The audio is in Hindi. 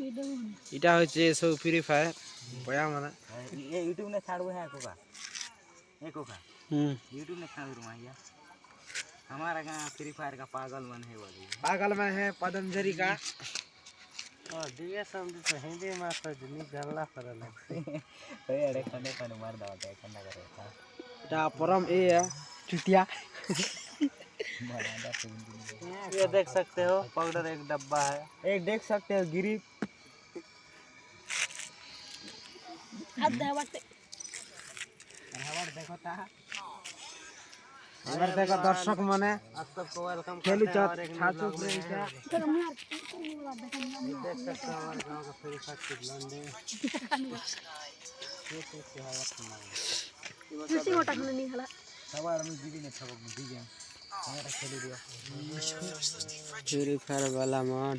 इटा होचे सब फ्री फायर बया माने ये यूट्यूब ने छाड़ू है कोका यूट्यूब ने छाड़ू रुमाइया हमारा गाँव फ्री फायर का पागल मन है वाली पागल में है पतंजलि का और दिए समझ तो हिंदी में तो जनी जानला परल है ओए अरे खने खने मार दाव के खन्ना करे था इटा परम ए है चुतिया ये देख सकते हो पाउडर एक डब्बा है एक देख सकते हो गिरी हमार देखो दर्शक माने आप सबको वेलकम खेलू करते हैं और एक छाछू देख सकते हो हमारे गांव का फ्री फायर के लंडे सवार में दीदी ने छबक दीजिए हमारा खेल दिया फ्री फायर वाला मन